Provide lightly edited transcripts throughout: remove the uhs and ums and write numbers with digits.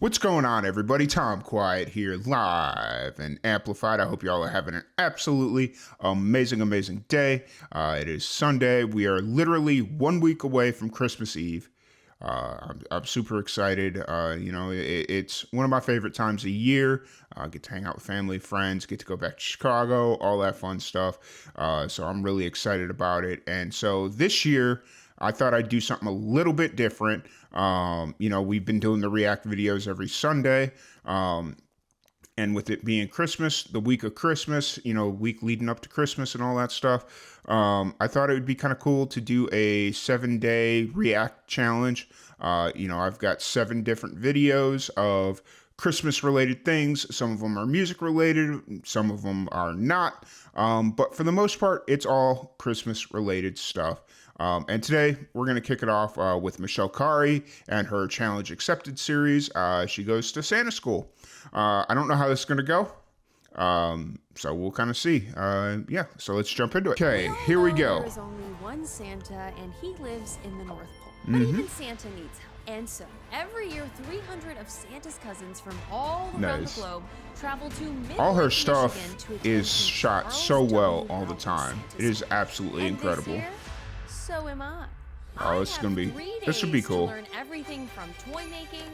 What's going on, everybody? Tom Quiet here, live and amplified. I hope you all are having an absolutely amazing day. It is Sunday. We are literally 1 week away from Christmas Eve. I'm super excited. It's one of my favorite times of year. I get to hang out with family, friends, get to go back to Chicago, all that fun stuff. So I'm really excited about it. And so this year, I thought I'd do something a little bit different. We've been doing the React videos every Sunday. And with it being Christmas, the week of Christmas, week leading up to Christmas and all that stuff, I thought it would be kind of cool to do a 7-day React challenge. I've got 7 different videos of Christmas related things. Some of them are music related, some of them are not. But for the most part, it's all Christmas related stuff. And today we're going to kick it off with Michelle Khare and her Challenge Accepted series. She goes to Santa school. I don't know how this is going to go. So we'll kind of see. So let's jump into it. Okay, here we go. There's only one Santa, and he lives in the North Pole. But even Santa needs help. And so, every year, 300 of Santa's cousins from all around the globe travel to Midland, all her stuff Michigan to attend is St. shot Charles so well W. all the Howard time. Santa It is School. absolutely And incredible. This year, so am I. Oh, this is gonna be. This should be cool. To learn everything from toy making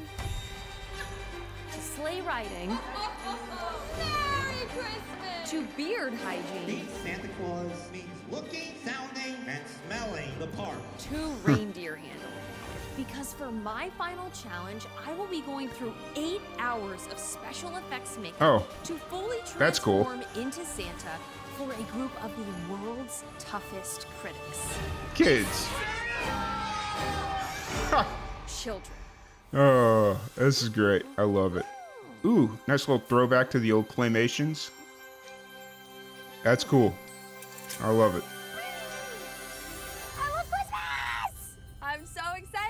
to sleigh riding. Merry Christmas! To beard hygiene. Being Santa Claus means looking, sounding, and smelling the part. To reindeer handling. Because for my final challenge, I will be going through 8 hours of special effects making to fully that's cool. transform into Santa for a group of the world's toughest critics. Kids. Children. Oh, this is great. I love it. Ooh, nice little throwback to the old Claymations. That's cool. I love it. I love Christmas! I'm so excited!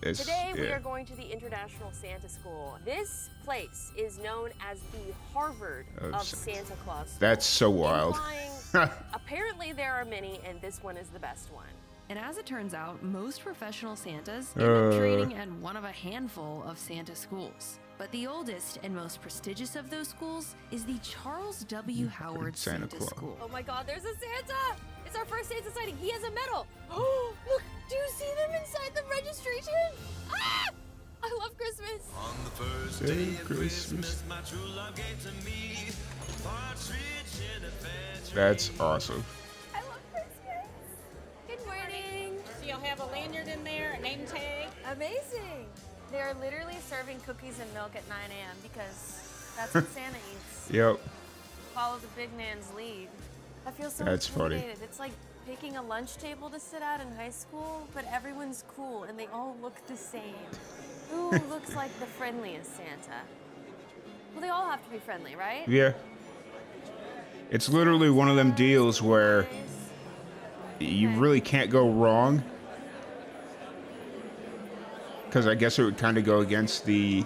Today we are going to the International Santa School. This place is known as the Harvard of Santa Claus. That's so wild. Apparently there are many, and this one is the best one. And as it turns out, most professional Santas end up training at one of a handful of Santa schools. But the oldest and most prestigious of those schools is the Charles W. Howard Santa School. Oh my God, there's a Santa! It's our first Santa sighting. He has a medal. Oh, look, do you see them inside the registration? Ah! I love Christmas. On the first day of Christmas, my true love gave to me partridge in a pear tree. That's awesome. I love Christmas. Good morning. So you'll have a lanyard in there, a name tag. Amazing. They're literally serving cookies and milk at 9 a.m. because that's what Santa eats. Yep. Follow the big man's lead. I feel so That's funny. intimidated. It's like picking a lunch table to sit at in high school, but everyone's cool and they all look the same. Who looks like the friendliest Santa? Well, they all have to be friendly, right? Yeah. It's literally one of them deals where you really can't go wrong. Because I guess it would kind of go against the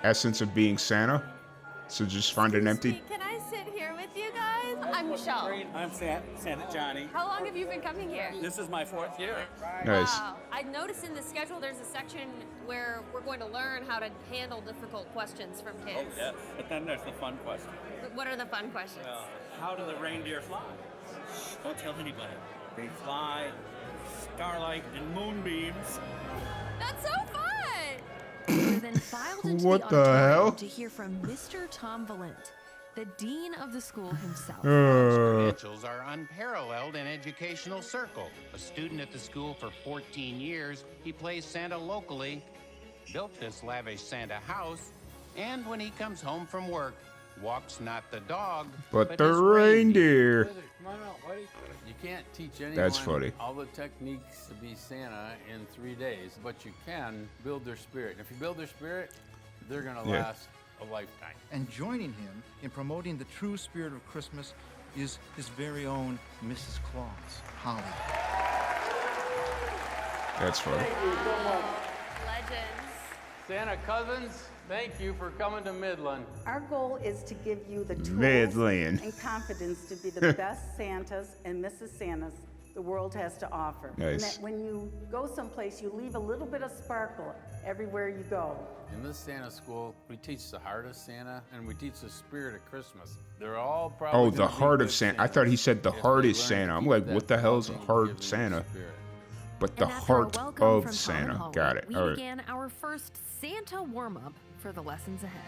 essence of being Santa. So just find an empty. Can I sit here with you guys? I'm Michelle. I'm Santa Johnny. How long have you been coming here? This is my 4th year. Nice. Wow. I noticed in the schedule there's a section where we're going to learn how to handle difficult questions from kids. Oh, yes. But then there's the fun question. What are the fun questions? How do the reindeer fly? Don't tell anybody. They fly starlight and moonbeams. That's so fun! Then filed into What the auditorium hell? to hear from Mr. Tom Valent, the dean of the school himself. Credentials are unparalleled in educational circle. A student at the school for 14 years, he plays Santa locally, built this lavish Santa house, and when he comes home from work, walks not the dog, But the his reindeer. Come on out, buddy. You can't teach anyone That's funny. all the techniques to be Santa in 3 days, but you can build their spirit. And if you build their spirit, they're gonna last a lifetime. And joining him in promoting the true spirit of Christmas is his very own Mrs. Claus, Holly. That's funny. Legends. Santa cousins, thank you for coming to Midland. Our goal is to give you the tools Midland. and confidence to be the best Santas and Mrs. Santas the world has to offer. And Nice. that when you go someplace, you leave a little bit of sparkle everywhere you go. In this Santa school, we teach the heart of Santa and we teach the spirit of Christmas. They're all probably Oh, the gonna be heart of good Santa. I Santas thought he said the if heart they is learn to Santa. I'm keep like, that what the hell's a loving, heart giving Santa? spirit. But the And after our heart welcome of from Tom and Santa. Holly, Got it. We All right. began our first Santa warm-up for the lessons ahead.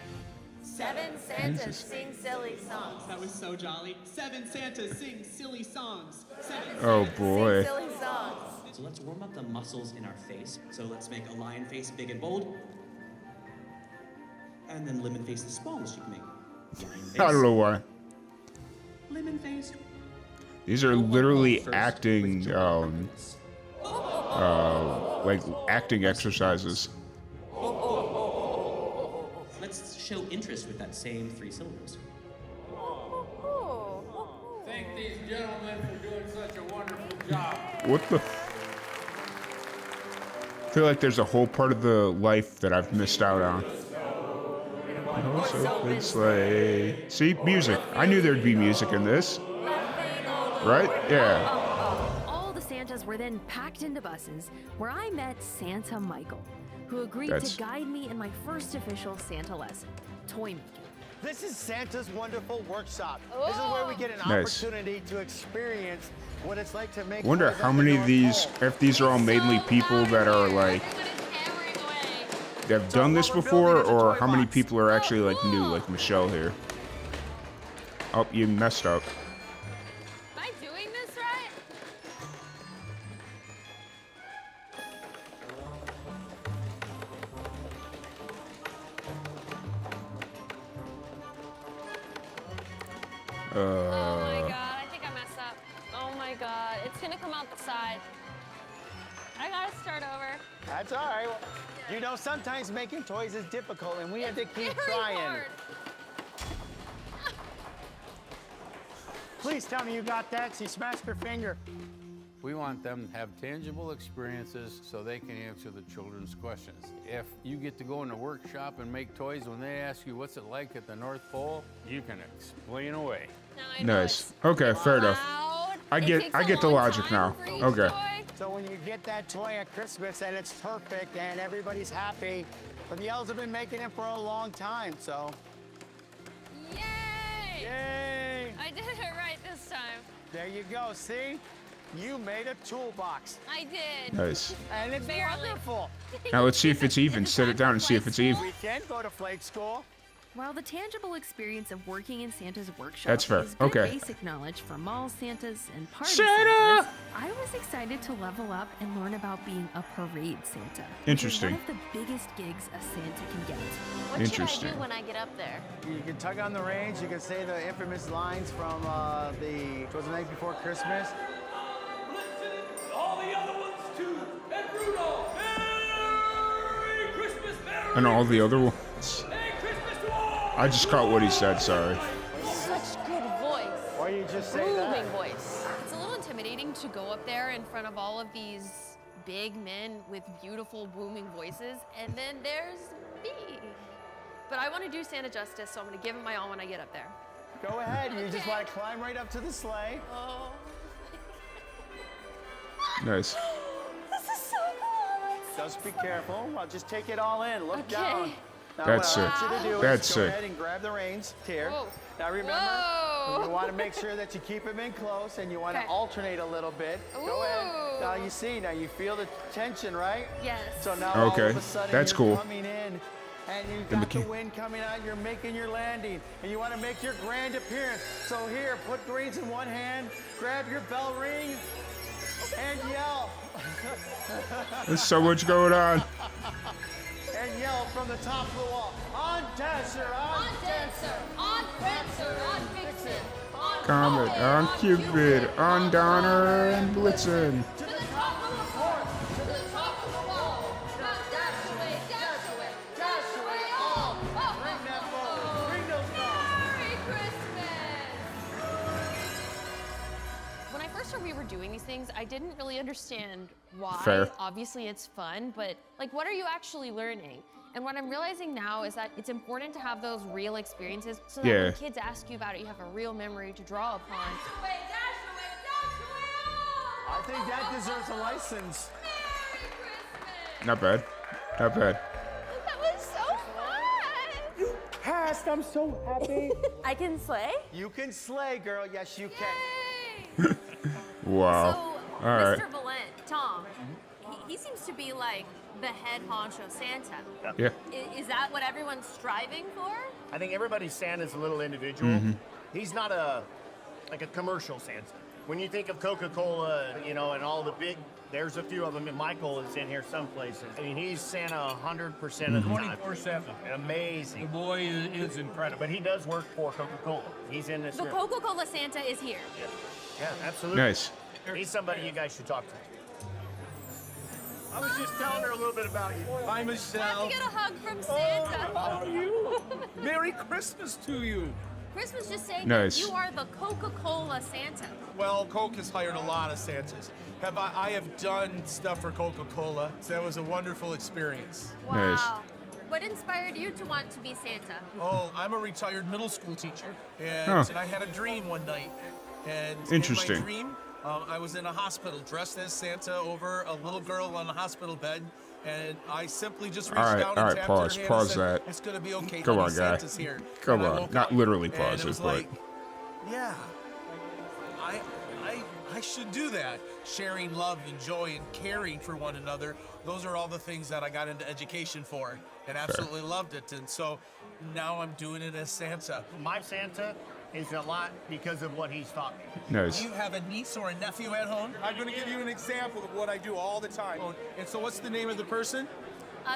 7 Santas sing silly songs. That was so jolly. 7 Santas sing silly songs. 7 Oh Santas boy. Sing silly songs. So let's warm up the muscles in our face. So let's make a lion face big and bold. And then lemon face the smallest you can make. Lion face. I don't know why. Lemon face. These are literally acting, like acting exercises. Let's show interest with that same 3 syllables. Thank these gentlemen for doing such a wonderful job. What the? I feel like there's a whole part of the life that I've missed out on. Open sleigh. See, music. I knew there'd be music in this. Right? Yeah. All the Santas were then packed into buses, where I met Santa Michael, who agreed That's- to guide me in my first official Santa lesson, toy making. This is Santa's Wonderful Workshop. This is where we get an Nice. opportunity to experience what it's like to make. I wonder toys how at the many of North these, Pole. if these are all mainly people that are like, that have done this before, or how many people are actually like new, like Michelle here. Oh, you messed up. Am I doing this right? Oh my god, I think I messed up. Oh my god, it's gonna come out the side. I gotta start over. That's all right. You know, sometimes making toys is difficult, and we have to keep Very trying. hard. Please tell me you got that. She smashed her finger. We want them to have tangible experiences so they can answer the children's questions. If you get to go in the workshop and make toys, when they ask you what's it like at the North Pole, you can explain away. Nice. Okay, fair enough. I get the logic now. Okay. So when you get that toy at Christmas and it's perfect and everybody's happy, but the elves have been making it for a long time, so. Yay! Yay! I did it right this time. There you go, see? You made a toolbox. I did. Nice. And it's Barely. wonderful. Now let's see if it's even. Set it down and see if it's even. We can go to Flake School. While the tangible experience of working in Santa's workshop That's fair. is good Okay. basic knowledge for mall Santas and party Santa! Santas, I was excited to level up and learn about being a parade Santa. Interesting. Which is one of the biggest gigs a Santa can get. What should I Interesting. do when I get up there? You can tug on the reins. You can say the infamous lines from "Twas the Night Before Christmas." All the other ones too. And Rudolph. Merry Christmas, Merry And all the other ones. I just caught what he said, sorry. Such good voice. Or you just say Booming that. voice. It's a little intimidating to go up there in front of all of these big men with beautiful booming voices, and then there's me. But I want to do Santa justice, so I'm going to give it my all when I get up there. Go ahead. You just want to climb right up to the sleigh. Oh. Nice. This is so cool. Just be careful. Well, just take it all in. Look Okay. down. Now, That's what I sick. want you to do That's is go sick. ahead and grab the reins here. Whoa. Now remember, Whoa. you want to make sure that you keep them in close and you want Okay. to alternate a little bit. Go ahead. Now you see, now you feel the tension, right? Yes. So now all Okay. of a sudden That's you're cool. coming in and you've The got the mecha- wind coming out, you're making your landing, and you want to make your grand appearance. So here, put greens in one hand, grab your bell ring, and yell. There's so much going on. And yell from the top of the wall, on Dasher, on Dancer, on Prancer, on Vixen, on Comet, on Cupid, on Donner and Blitzen. to the top of the fort, to the top of the wall. Now dash away, dash away all. Bring that forward, bring those balls. Merry Christmas. When I first heard we were doing these things, I didn't really understand why. Fair. Obviously, it's fun, but like, what are you actually learning? And what I'm realizing now is that it's important to have those real experiences so that Yeah. when kids ask you about it, you have a real memory to draw upon. Dash away, dash away, dash away all. I think that deserves a license. Merry Christmas. Not bad. Not bad. blast. I'm so happy. I can slay? You can slay, girl. Yes, you can. Wow. So, All right. Mr. Valent, Tom, he seems to be like the head honcho Santa. Yeah. Is that what everyone's striving for? I think everybody's Santa's a little individual. Mm-hmm. He's not like a commercial Santa. When you think of Coca-Cola, you know, and all the big, there's a few of them, and Michael is in here some places. I mean, he's Santa 100% of the time. 24/7. Amazing. The boy is incredible. But he does work for Coca-Cola. He's in this The room. Coca-Cola Santa is here. Yeah, absolutely. Nice. He's somebody you guys should talk to. I was just telling her a little bit about you. Hi, Michelle. Let's get a hug from Santa. How are you? Merry Christmas to you. Christmas just saying Nice. that you are the Coca-Cola Santa. Well, Coke has hired a lot of Santas. I have done stuff for Coca-Cola, so that was a wonderful experience. Wow. Nice. What inspired you to want to be Santa? Oh, I'm a retired middle school teacher, and Huh. I had a dream one night. And Interesting. in my dream, I was in a hospital dressed as Santa over a little girl on a hospital bed, and I simply just reached All right, down all and right, tapped pause, her hand pause and said, that. It's gonna be okay. Come honey, on, guy. Santa's here. Come And I on. woke Not up, literally and pause it it, was but like, yeah, I should do that. Sharing love and joy and caring for one another. Those are all the things that I got into education for and absolutely loved it. And so now I'm doing it as Santa. My Santa is a lot because of what he's taught me. Nice. Do you have a niece or a nephew at home? I'm going to give you an example of what I do all the time. Oh, and so what's the name of the person?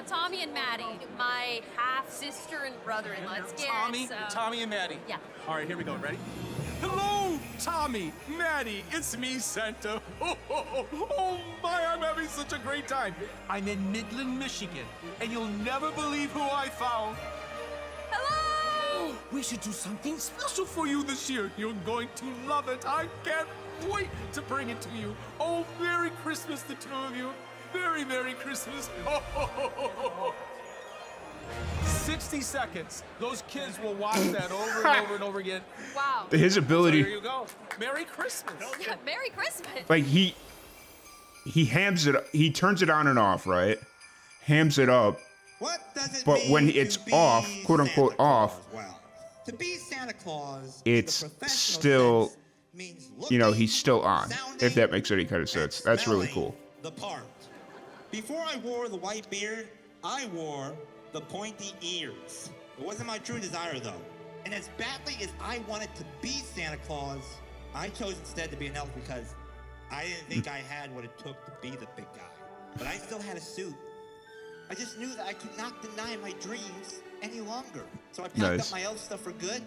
Tommy and Maddie, my half-sister and brother-in-law. It's Garrett, Tommy and Maddie. Yeah. All right, here we go. Ready? Hello, Tommy, Maddie, it's me, Santa. Oh my, I'm having such a great time. I'm in Midland, Michigan, and you'll never believe who I found. Hello! We should do something special for you this year. You're going to love it. I can't wait to bring it to you. Oh, Merry Christmas, the two of you. Very Merry Christmas. 60 seconds. Those kids will watch that over and over and over again. Wow. His ability, There you go. Merry Christmas. Yeah, Merry Christmas. like he hams it, he turns it on and off, right? Hams it up. What does it But mean when to it's be off, quote unquote Santa Claus? off, Well, to be Santa Claus, it's in the professional still, sense, means you know, looking, he's still on. sounding, If that makes any kind of sense, that's really smelling cool. The part. Before I wore the white beard, I wore the pointy ears. It wasn't my true desire, though. And as badly as I wanted to be Santa Claus, I chose instead to be an elf because I didn't think I had what it took to be the big guy. But I still had a suit. I just knew that I could not deny my dreams any longer. So I packed Nice. up my elf stuff for good,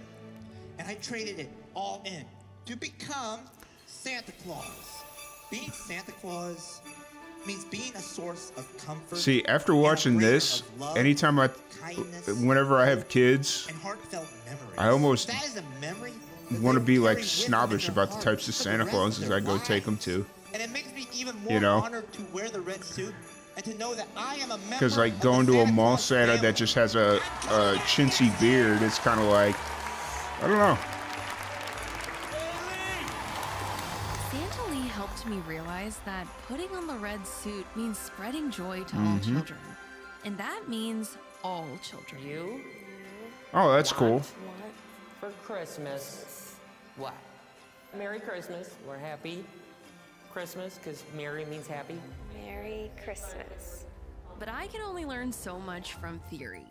and I traded it all in to become Santa Claus. Being Santa Claus means being a source of comfort. See, after and a watching bringer this, of love, anytime kindness, whenever I have kids, and heartfelt memories. I almost That is a memory want to be like carry with them in snobbish their about the hearts types of for the Santa rest Clauses of their I go take them lives. to. And it makes me even more You know? honored to wear the red suit and to know that I am a member Because like of going the to a Santa mall Claus Santa family. that just has a chintzy beard, it's kind of like, I don't know. Santa Lee helped me realize that putting on the red suit means spreading joy to all Mhm. children. And that means all children. You Oh, that's cool. want for Christmas what? Merry Christmas. We're happy Christmas because Merry means happy. Merry Christmas. But I can only learn so much from theory.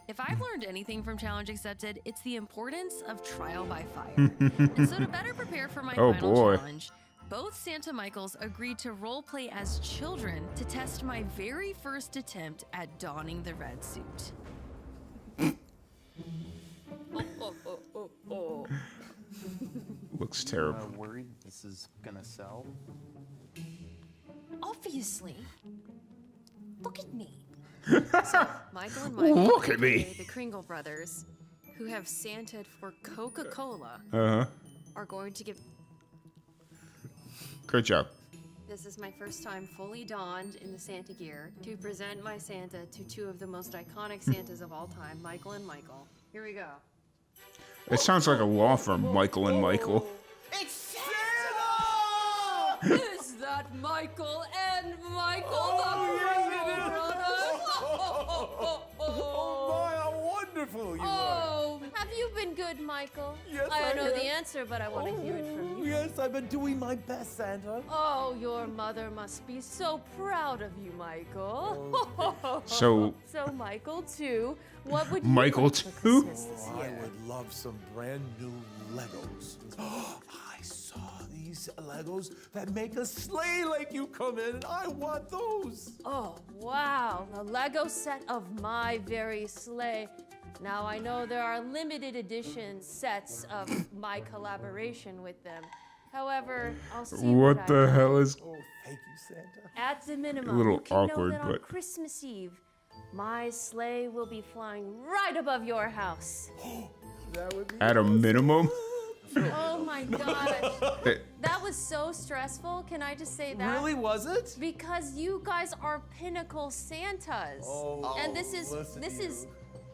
If I've learned anything from Challenge Accepted, it's the importance of trial by fire. And so to better prepare for my Oh, final boy. challenge, both Santa Michaels agreed to roleplay as children to test my very first attempt at donning the red suit. Looks terrible. Worried this is gonna sell? Obviously. Look at me. So, Michael and Michael, Look at me. aka the Kringle brothers, who have Santa'd for Coca-Cola, Uh-huh. are going to give... Great job. This is my first time fully donned in the Santa gear to present my Santa to two of the most iconic Santas of all time, Michael and Michael. Here we go. It sounds like a law firm, Michael and Michael. It's Santa! Is that Michael and Michael, Oh, the yes, Kringle it is. brothers? Oh, my, how wonderful you are. Oh, good, Michael? Yes, I I know am. the answer, but I want to hear it from you. Yes, I've been doing my best, Santa. Oh, your mother must be so proud of you, Michael. So- So, Michael, too, what would you Michael, like for too? Christmas this I year? would love some brand new Legos. I saw these Legos that make a sleigh like you come in, and I want those. Oh, wow. A Lego set of my very sleigh. Now, I know there are limited edition sets of my collaboration with them. However, I'll see What I the can hell is? Oh, thank you, Santa. At the minimum, A little you can awkward, know that on but- Christmas Eve, my sleigh will be flying right above your house. That would be At a minimum. Oh my gosh. Eh, That was so stressful. Can I just say that? Really, was it? Because you guys are pinnacle Santas. And this is listen to you.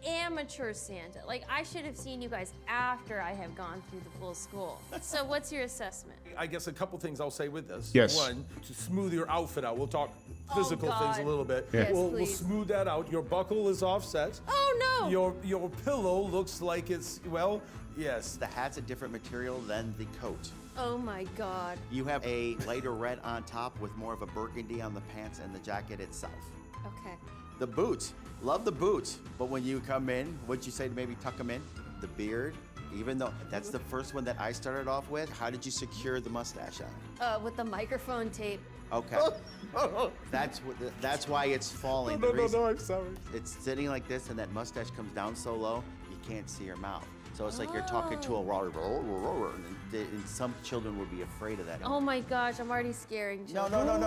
amateur Santa. Like, I should have seen you guys after I have gone through the full school. So what's your assessment? I guess a couple things I'll say with this. Yes. One, to smooth your outfit out. We'll talk physical things a God. little bit. Yeah. Yes, we'll please. smooth that out. Your buckle is offset. Oh no! Your pillow looks like it's, well, yes. The hat's a different material than the coat. Oh my God. You have a lighter red on top with more of a burgundy on the pants and the jacket itself. Okay. The boots, love the boots, but when you come in, what'd you say to maybe tuck them in? The beard, even though that's the first one that I started off with, how did you secure the mustache on? With the microphone tape. Okay. That's why it's falling. No, The reason- I'm sorry. It's sitting like this and that mustache comes down so low, you can't see your mouth. So it's like you're talking to a and some children would be afraid of that. Oh my gosh, I'm already scaring No, children.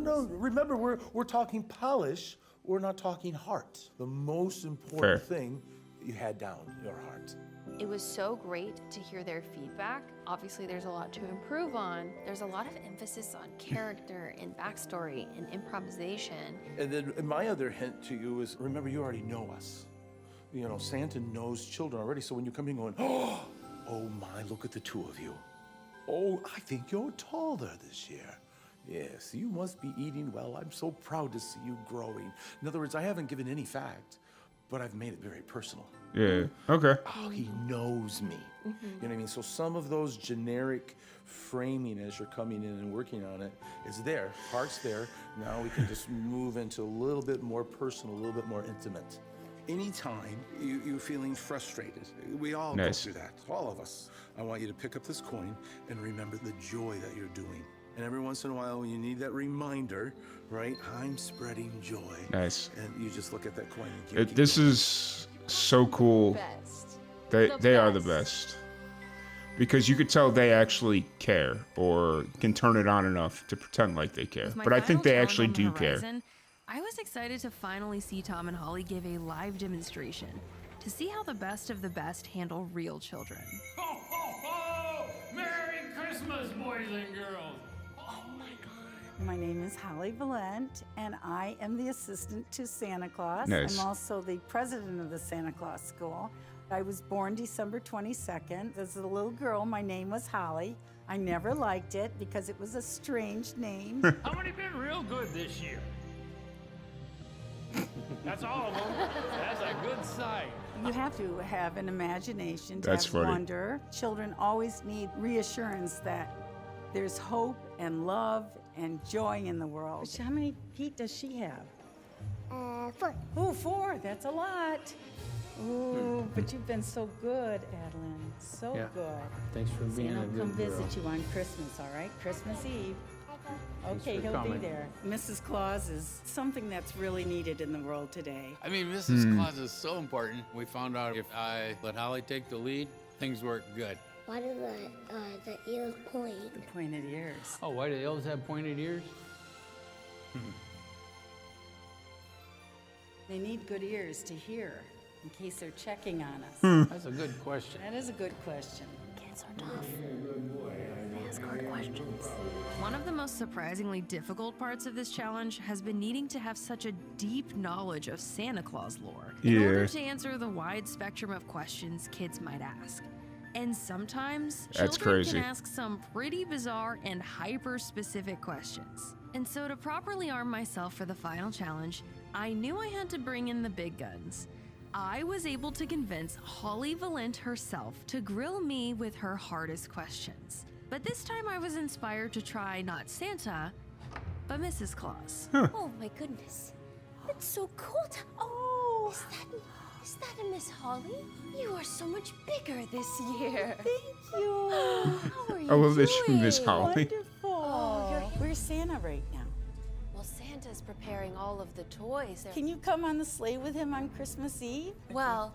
No. Remember, we're talking polish. We're not talking heart. The most important Fair. thing you had down, your heart. It was so great to hear their feedback. Obviously, there's a lot to improve on. There's a lot of emphasis on character and backstory and improvisation. And then my other hint to you is, remember, you already know us. You know, Santa knows children already. So when you come in going, oh my, look at the two of you. Oh, I think you're taller this year. Yes, you must be eating well. I'm so proud to see you growing. In other words, I haven't given any fact, but I've made it very personal. Yeah. Okay. Oh, he knows me. You know what I mean? So some of those generic framing as you're coming in and working on it is there. Heart's there. Now we can just move into a little bit more personal, a little bit more intimate. Anytime you're feeling frustrated, we all Nice. go through that, all of us. I want you to pick up this coin and remember the joy that you're doing. And every once in a while, when you need that reminder, right? I'm spreading joy. Nice. And you just look at that coin and keep This is so cool. Best. They are the best. Because you could tell they actually care or can turn it on enough to pretend like they care. With my But I think final they challenge actually on the do care. horizon, I was excited to finally see Tom and Holly give a live demonstration to see how the best of the best handle real children. Ho, ho, ho! Merry Christmas, boys and girls! My name is Holly Valent, and I am the assistant to Santa Claus. Nice. I'm also the president of the Santa Claus School. I was born December 22nd. As a little girl, my name was Holly. I never liked it because it was a strange name. How many been real good this year? That's all of them. That's a good sign. You have to have an imagination to That's have funny. wonder. Children always need reassurance that there's hope and love and joy in the world. How many feet does she have? 4. Ooh, 4. That's a lot. Ooh, but you've been so good, Adeline. So Yeah. good. Thanks for being Santa a will good come girl. visit you on Christmas, all right? Christmas Eve. Okay, for he'll coming. be there. Mrs. Claus is something that's really needed in the world today. I mean, Mrs. Claus is so important. We found out if I let Holly take the lead, things work good. Why do the ears point? The pointed ears. Oh, why do the elves have pointed ears? They need good ears to hear in case they're checking on us. That's a good question. That is a good question. Kids are tough. They ask hard questions. One of the most surprisingly difficult parts of this challenge has been needing to have such a deep knowledge of Santa Claus lore in order Yeah. to answer the wide spectrum of questions kids might ask. And sometimes That's children crazy. can ask some pretty bizarre and hyper-specific questions. And so to properly arm myself for the final challenge, I knew I had to bring in the big guns. I was able to convince Holly Valent herself to grill me with her hardest questions. But this time I was inspired to try not Santa, but Mrs. Claus. Oh my goodness. It's so cool. Oh, is that a Miss Holly? You are so much bigger this year. Thank you. How are you I love that doing? Miss Holly. Wonderful. Oh, Where's Santa right now? Well, Santa's preparing all of the toys. Can you come on the sleigh with him on Christmas Eve? Well,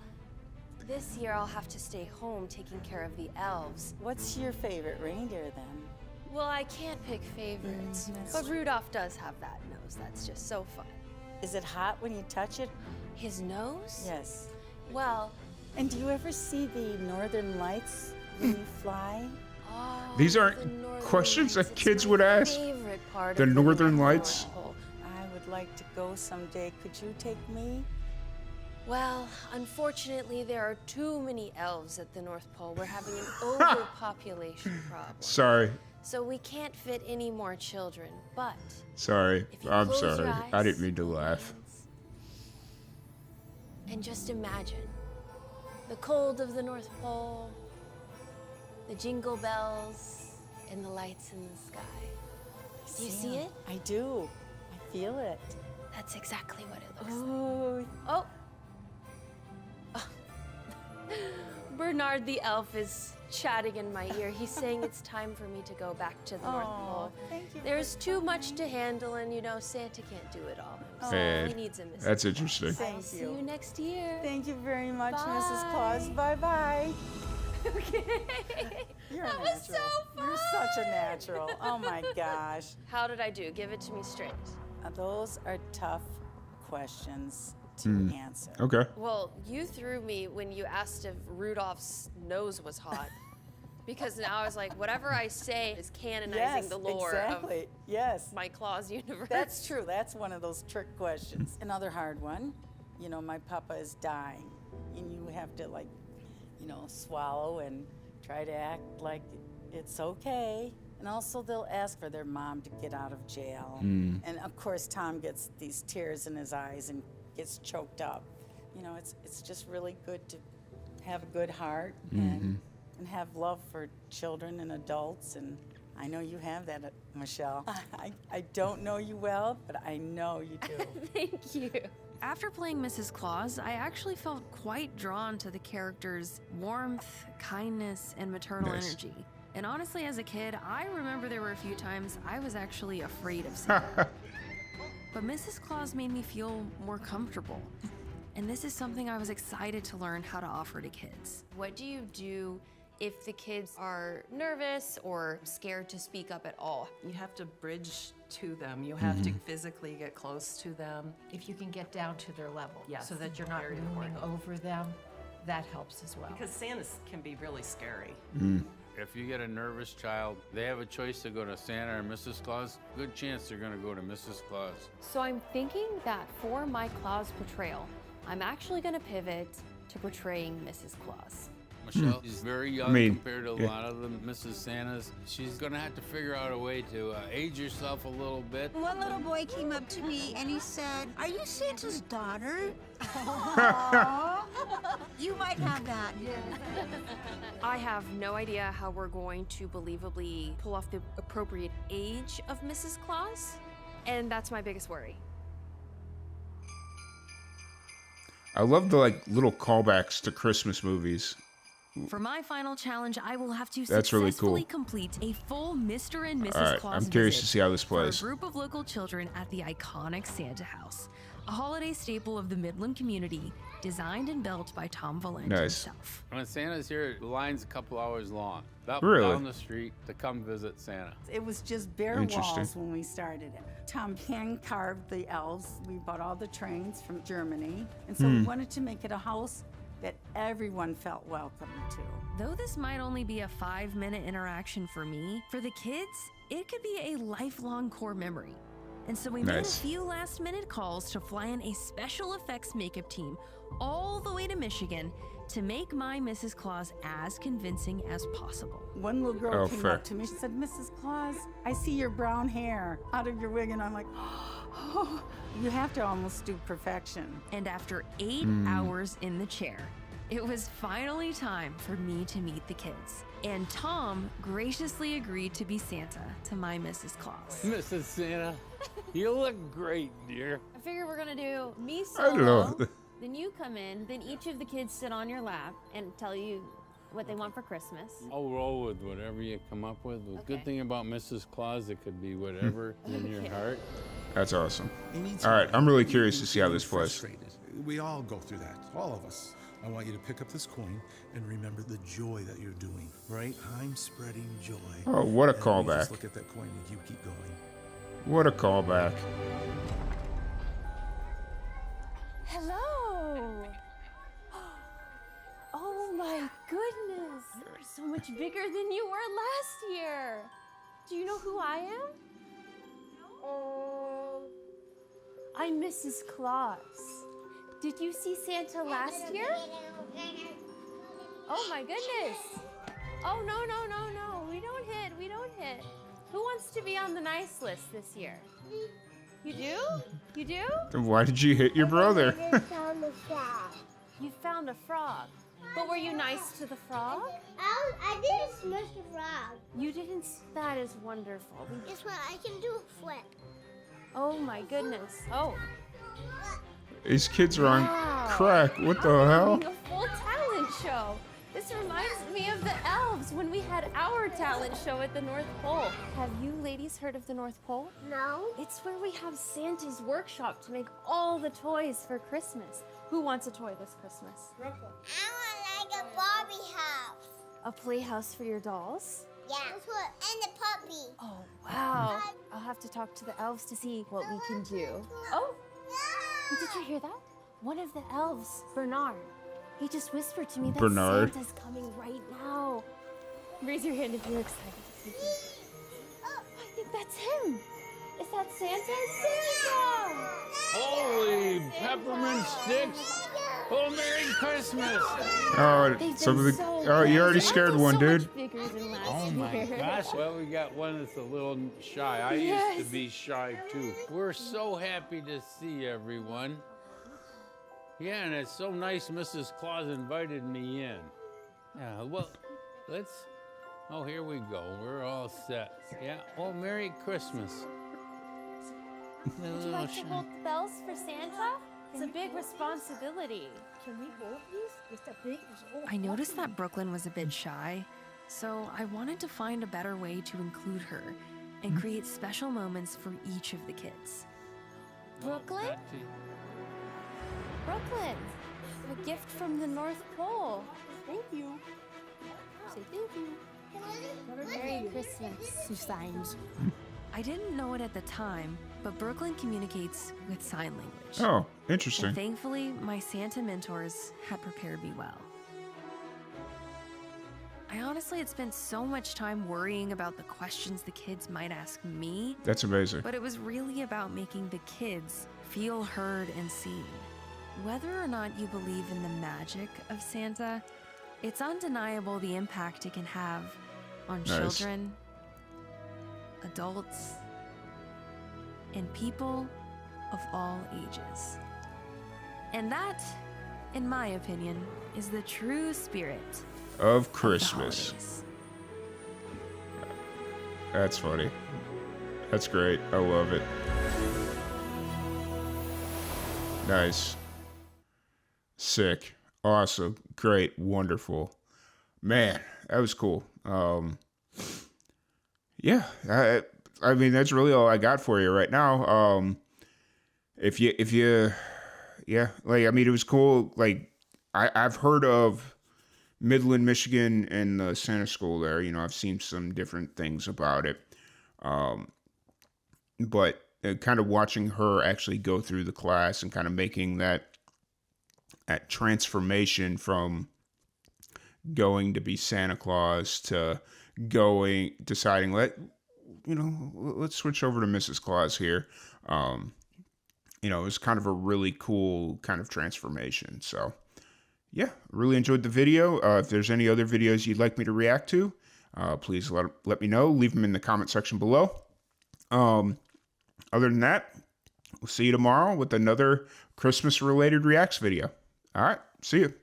this year I'll have to stay home taking care of the elves. What's your favorite reindeer then? Well, I can't pick favorites, but Rudolph does have that nose. That's just so fun. Is it hot when you touch it? His nose? Yes. Well, and do you ever see the northern lights when you fly? These aren't questions that kids would ask. The Northern Lights. I would like to go someday. Could you take me? Well, unfortunately, there are too many elves at the North Pole. We're having an overpopulation problem. Sorry. So we can't fit any more children, but Sorry. I'm close your sorry. I eyes, didn't mean to laugh. and just imagine the cold of the North Pole, the jingle bells, and the lights in the sky. Do you see it? I do. I feel it. That's exactly what it looks like. Oh. Bernard the elf is chatting in my ear. He's saying it's time for me to go back to the North Pole. Thank you. There's too much to handle, and you know, Santa can't do it all himself. Man, He needs a Mrs. that's interesting. I'll see you next year. Thank you very much, Mrs. Bye. Claus. Bye-bye. Okay. You're That a was so natural. fun. You're such a natural. Oh my gosh. How did I do? Give it to me straight. Those are tough questions to answer. Okay. Well, you threw me when you asked if Rudolph's nose was hot. Because now I was like, whatever I say is canonizing the lore exactly. of yes. my Claus universe. That's true. That's one of those trick questions. Another hard one. You know, my papa is dying, and you have to, like, you know, swallow and try to act like it's okay. And also, they'll ask for their mom to get out of jail. And of course, Tom gets these tears in his eyes and gets choked up. You know, it's just really good to have a good heart and have love for children and adults. And I know you have that, Michelle. I don't know you well, but I know you do. Thank you. After playing Mrs. Claus, I actually felt quite drawn to the character's warmth, kindness, and maternal energy. And honestly, as a kid, I remember there were a few times I was actually afraid of Santa. But Mrs. Claus made me feel more comfortable. And this is something I was excited to learn how to offer to kids. What do you do if the kids are nervous or scared to speak up at all? You have to bridge to them. You have to physically get close to them. If you can get down to their level, Yes, so that you're not very looming important. over them, that helps as well. Because Santa can be really scary. If you get a nervous child, they have a choice to go to Santa or Mrs. Claus. Good chance they're going to go to Mrs. Claus. So I'm thinking that for my Claus portrayal, I'm actually going to pivot to portraying Mrs. Claus. Michelle is very young I mean, compared to a lot of the Mrs. Santas. She's going to have to figure out a way to age herself a little bit. One little boy came up to me and he said, "Are you Santa's daughter?" You might have that. I have no idea how we're going to believably pull off the appropriate age of Mrs. Claus, and that's my biggest worry. I love the little callbacks to Christmas movies. For my final challenge, I will have to That's really successfully cool. complete a full Mr. and Mrs. All right, Claus I'm curious visit to see how this for plays. a group of local children at the iconic Santa House, a holiday staple of the Midland community, designed and built by Tom Valent Nice. himself. When Santa's here, the line's a couple hours long. Up Really? down the street to come visit Santa. It was just bare Interesting. walls when we started it. Tom hand carved the elves. We bought all the trains from Germany. And so we wanted to make it a house that everyone felt welcome to. Though this might only be a 5-minute interaction for me, for the kids, it could be a lifelong core memory. And so we made a Nice. few last-minute calls to fly in a special effects makeup team all the way to Michigan to make my Mrs. Claus as convincing as possible. One little girl Oh, came fair. up to me. She said, "Mrs. Claus, I see your brown hair out of your wig." And I'm like, "Oh, You have to almost do perfection. And after 8 hours in the chair, it was finally time for me to meet the kids. And Tom graciously agreed to be Santa to my Mrs. Claus. Mrs. Santa, you look great, dear. I figure we're gonna do me Hello. solo, then you come in, then each of the kids sit on your lap and tell you what they want for Christmas. I'll roll with whatever you come up with. The good thing about Mrs. Claus, it could be whatever in your heart. That's awesome. All right, I'm really curious to see how this plays. We all go through that, all of us. I want you to pick up this coin and remember the joy that you're doing, right? I'm spreading joy. Oh, what a And you callback. just look at that coin and you keep going. What a callback. Hello! Oh my goodness! You're so much bigger than you were last year! Do you know who I am? I'm Mrs. Claus. Did you see Santa last year? Oh my goodness! Oh no, no, no, no. We don't hit, we don't hit. Who wants to be on the nice list this year? You do? You do? Then why did you hit your brother? You found a frog. But were you nice to the frog? I didn't smash the frog. You didn't. That is wonderful. Guess what? I can do a flip. Oh my goodness. Oh. These kids are on Wow. crack. What the hell? Having a full talent show. This reminds me of the elves when we had our talent show at the North Pole. Have you ladies heard of the North Pole? No. It's where we have Santa's workshop to make all the toys for Christmas. Who wants a toy this Christmas? I want like a Barbie house. A playhouse for your dolls? Yeah. That's what. And the puppy. Oh, wow. I'll have to talk to the elves to see what we can do. Oh, did you hear that? One of the elves, Bernard, he just whispered to me that Bernard. Santa's coming right now. Raise your hand if you're excited to see him. Oh, I think that's him. Is that Santa? Santa! Holy peppermint sticks! Oh, Merry Christmas! Oh, They've some of been the. so Oh, you already nice. scared Santa's one, so dude. much bigger than last Oh my year. gosh. Well, we got one that's a little shy. I used to be shy too. We're so happy to see everyone. Yeah, and it's so nice Mrs. Claus invited me in. Yeah, well, let's. Oh, here we go. We're all set. Yeah. Oh, Merry Christmas. Would you like to hold the bells for Santa? It's a big responsibility. Can we hold these? It's a big. I noticed that Brooklyn was a bit shy, so I wanted to find a better way to include her and create special moments for each of the kids. Brooklyn? Brooklyn, a gift from the North Pole. Thank you. Say thank you. Merry Christmas, Susannes. I didn't know it at the time, but Brooklyn communicates with sign language. Oh, interesting. And thankfully, my Santa mentors had prepared me well. I honestly had spent so much time worrying about the questions the kids might ask me. That's amazing. But it was really about making the kids feel heard and seen. Whether or not you believe in the magic of Santa, it's undeniable the impact it can have on Nice. children, adults, and people of all ages. And that, in my opinion, is the true spirit Of Christmas. holidays. That's funny. That's great. I love it. Nice. Sick. Awesome. Great. Wonderful. Man, that was cool. Yeah. I mean, that's really all I got for you right now. If you, yeah, like, I mean, it was cool. Like, I've heard of Midland, Michigan, and the Santa School there. You know, I've seen some different things about it. But kind of watching her actually go through the class and kind of making that transformation from going to be Santa Claus to deciding, let's switch over to Mrs. Claus here. You know, it was kind of a really cool kind of transformation. So, yeah, really enjoyed the video. If there's any other videos you'd like me to react to, please let me know. Leave them in the comment section below. Other than that, We'll see you tomorrow with another Christmas-related Reacts video. All right, see you.